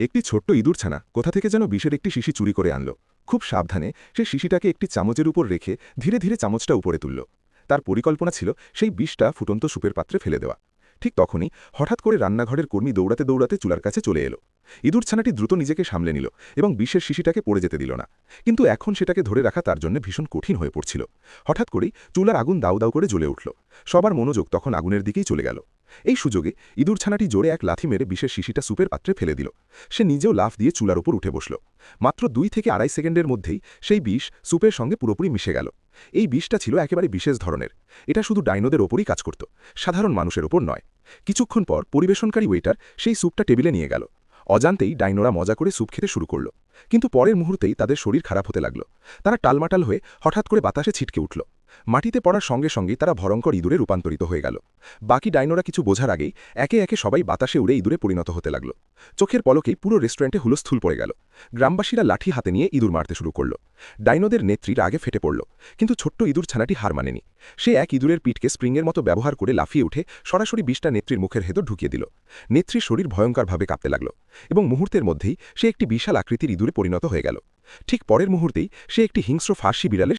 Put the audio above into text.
একটি ছোট্ট ইঁদুরছানা কোথা থেকে যেন বিষের একটি শিশি চুরি করে আনল। খুব সাবধানে সে শিশিটাকে একটি চামচের উপর রেখে ধীরে ধীরে চামচটা উপরে তুলল। তার পরিকল্পনা ছিল সেই বিষটা ফুটন্ত সুপের পাত্রে ফেলে দেওয়া। ঠিক তখনই হঠাৎ করে রান্নাঘরের কর্মী দৌড়াতে দৌড়াতে চুলার কাছে চলে এলো। ইঁদুরছানাটি দ্রুত নিজেকে সামলে নিল এবং বিষের শিশিটাকে পড়ে যেতে দিল না। কিন্তু এখন সেটাকে ধরে রাখা তার জন্য ভীষণ কঠিন হয়ে পড়ছিল। হঠাৎ করেই চুলার আগুন দাউ দাউ করে জ্বলে উঠল। সবার মনোযোগ তখন আগুনের দিকেই চলে গেল। এই সুযোগে ইঁদুরছানাটি জোরে এক লাথি মেরে বিষের শিশিটা সুপের পাত্রে ফেলে দিল। সে নিজেও লাফ দিয়ে চুলার উপর উঠে বসল। মাত্র 2 থেকে 2.5 সেকেন্ডের মধ্যেই সেই বিষ সুপের সঙ্গে পুরোপুরি মিশে গেল। এই বিষটা ছিল একেবারে বিশেষ ধরনের। এটা শুধু ডাইনোদের ওপরই কাজ করত, সাধারণ মানুষের ওপর নয়। কিছুক্ষণ পর পরিবেশনকারী ওয়েটার সেই স্যুপটা টেবিলে নিয়ে গেল। অজান্তেই ডাইনোরা মজা করে স্যুপ খেতে শুরু করল। কিন্তু পরের মুহূর্তেই তাদের শরীর খারাপ হতে লাগল। তারা টালমাটাল হয়ে হঠাৎ করে বাতাসে ছিটকে উঠল। মাটিতে পড়ার সঙ্গে সঙ্গেই তারা ভয়ঙ্কর ইঁদুরে রূপান্তরিত হয়ে গেল। বাকি ডাইনোরা কিছু বোঝার আগেই একে একে সবাই বাতাসে উড়ে ইঁদুরে পরিণত হতে লাগল। চোখের পলকেই পুরো রেস্টুরেন্টে হুলস্থুল পড়ে গেল। গ্রামবাসীরা লাঠি হাতে নিয়ে ইঁদুর মারতে শুরু করল। ডাইনোদের নেত্রী রাগে ফেটে পড়ল। কিন্তু ছোট্ট ইঁদুর ছানাটি হার মানেনি। সে এক ইঁদুরের পিঠকে স্প্রিংয়ের মতো ব্যবহার করে লাফিয়ে উঠে সরাসরি বিষটা নেত্রীর মুখের ভেতর ঢুকিয়ে দিল। নেত্রীর শরীর ভয়ঙ্করভাবে কাঁপতে লাগল এবং মুহূর্তের মধ্যেই সে একটি বিশাল আকৃতির ইঁদুরে পরিণত হয়ে গেল। ঠিক পরের মুহূর্তেই সে একটি হিংস্র ফার্সি বিড়ালের